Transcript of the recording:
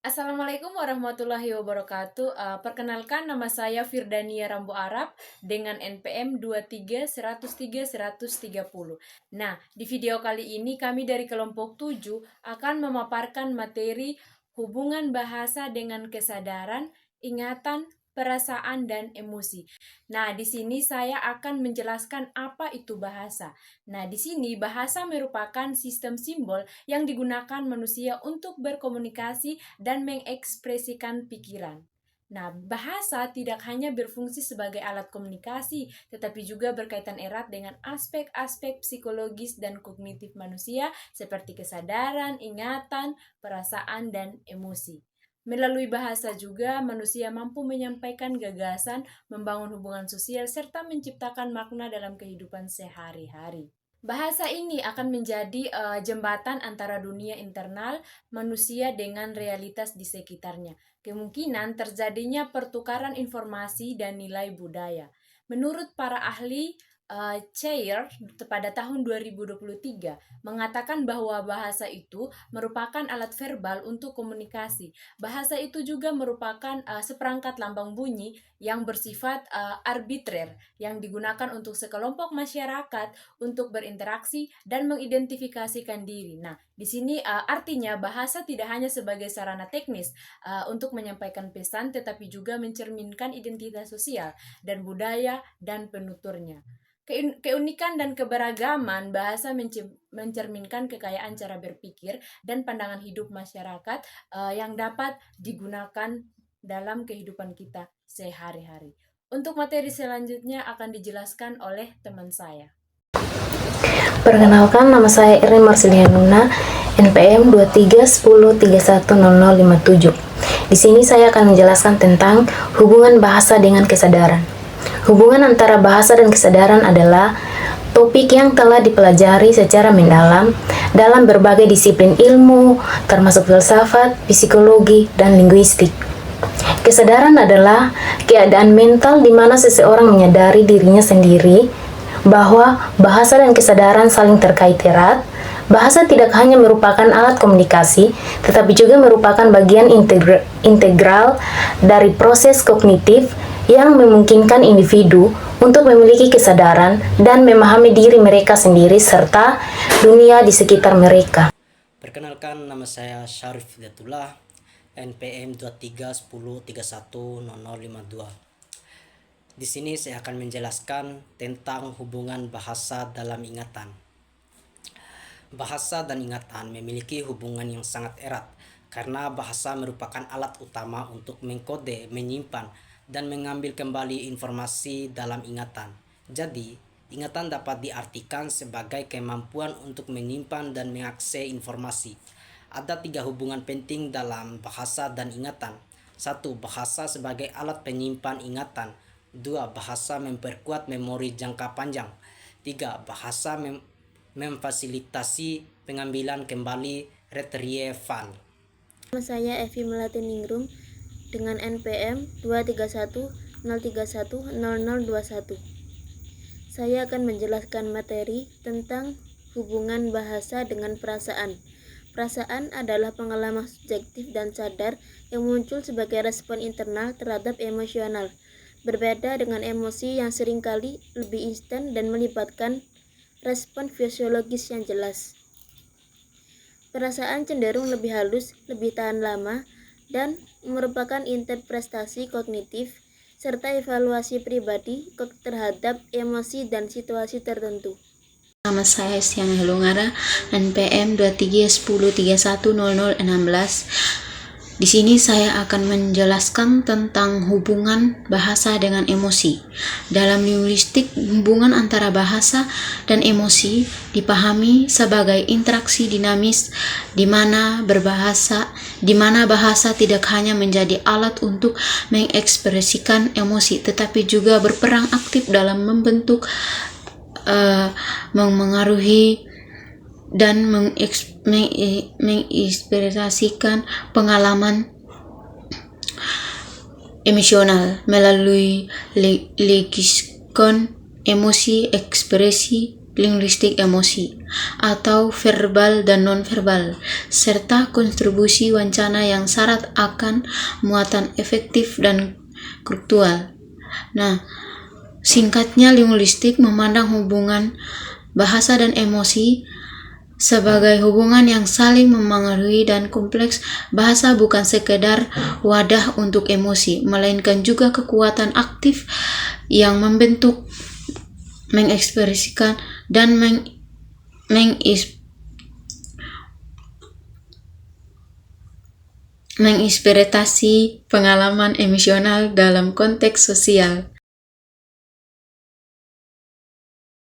Assalamualaikum warahmatullahi wabarakatuh. Perkenalkan, nama saya Firdania Rambo Arab dengan NPM 23 103 130. Nah, di video kali ini kami dari kelompok 7 akan memaparkan materi hubungan bahasa dengan kesadaran, ingatan, perasaan, dan emosi. Nah, di sini saya akan menjelaskan apa itu bahasa. Nah, di sini bahasa merupakan sistem simbol yang digunakan manusia untuk berkomunikasi dan mengekspresikan pikiran. Nah, bahasa tidak hanya berfungsi sebagai alat komunikasi, tetapi juga berkaitan erat dengan aspek-aspek psikologis dan kognitif manusia seperti kesadaran, ingatan, perasaan, dan emosi. Melalui bahasa juga manusia mampu menyampaikan gagasan, membangun hubungan sosial, serta menciptakan makna dalam kehidupan sehari-hari. Bahasa ini akan menjadi jembatan antara dunia internal manusia dengan realitas di sekitarnya. Kemungkinan terjadinya pertukaran informasi dan nilai budaya. Menurut para ahli, Cheyer pada tahun 2023 mengatakan bahwa bahasa itu merupakan alat verbal untuk komunikasi. Bahasa itu juga merupakan seperangkat lambang bunyi yang bersifat arbitrer yang digunakan untuk sekelompok masyarakat untuk berinteraksi dan mengidentifikasikan diri. Nah, di sini artinya bahasa tidak hanya sebagai sarana teknis untuk menyampaikan pesan, tetapi juga mencerminkan identitas sosial dan budaya dan penuturnya. Keunikan dan keberagaman bahasa mencerminkan kekayaan cara berpikir dan pandangan hidup masyarakat yang dapat digunakan dalam kehidupan kita sehari-hari. Untuk materi selanjutnya akan dijelaskan oleh teman saya. Perkenalkan, nama saya Irin Marsilianuna, NPM 2310310057. Di sini saya akan menjelaskan tentang hubungan bahasa dengan kesadaran. Hubungan antara bahasa dan kesadaran adalah topik yang telah dipelajari secara mendalam dalam berbagai disiplin ilmu, termasuk filsafat, psikologi, dan linguistik. Kesadaran adalah keadaan mental di mana seseorang menyadari dirinya sendiri bahwa bahasa dan kesadaran saling terkait erat. Bahasa tidak hanya merupakan alat komunikasi, tetapi juga merupakan bagian integral dari proses kognitif yang memungkinkan individu untuk memiliki kesadaran dan memahami diri mereka sendiri serta dunia di sekitar mereka. Perkenalkan, nama saya Syarif Hidayatullah, NPM 2310310052. Di sini saya akan menjelaskan tentang hubungan bahasa dalam ingatan. Bahasa dan ingatan memiliki hubungan yang sangat erat karena bahasa merupakan alat utama untuk mengkode, menyimpan, dan mengambil kembali informasi dalam ingatan. Jadi, ingatan dapat diartikan sebagai kemampuan untuk menyimpan dan mengakses informasi. Ada 3 hubungan penting dalam bahasa dan ingatan. 1. Bahasa sebagai alat penyimpan ingatan. 2. Bahasa memperkuat memori jangka panjang. 3. Bahasa memfasilitasi pengambilan kembali retrieval. Nama saya Evi Melatiningrum dengan NPM 23103100021. Saya akan menjelaskan materi tentang hubungan bahasa dengan perasaan. Perasaan adalah pengalaman subjektif dan sadar yang muncul sebagai respon internal terhadap emosional. Berbeda dengan emosi yang seringkali lebih instan dan melibatkan respon fisiologis yang jelas. Perasaan cenderung lebih halus, lebih tahan lama, dan merupakan interpretasi kognitif serta evaluasi pribadi terhadap emosi dan situasi tertentu. Nama saya Estiana Helungara, NPM 2310310016. Di sini saya akan menjelaskan tentang hubungan bahasa dengan emosi. Dalam linguistik, hubungan antara bahasa dan emosi dipahami sebagai interaksi dinamis di mana bahasa tidak hanya menjadi alat untuk mengekspresikan emosi, tetapi juga berperan aktif dalam membentuk, memengaruhi dan menginspirasikan pengalaman emosional melalui leksikon emosi, ekspresi, linguistik emosi atau verbal dan nonverbal, serta kontribusi wacana yang syarat akan muatan efektif dan struktural. Nah, singkatnya linguistik memandang hubungan bahasa dan emosi sebagai hubungan yang saling memengaruhi dan kompleks. Bahasa bukan sekedar wadah untuk emosi, melainkan juga kekuatan aktif yang membentuk, mengekspresikan, dan menginterpretasi pengalaman emosional dalam konteks sosial.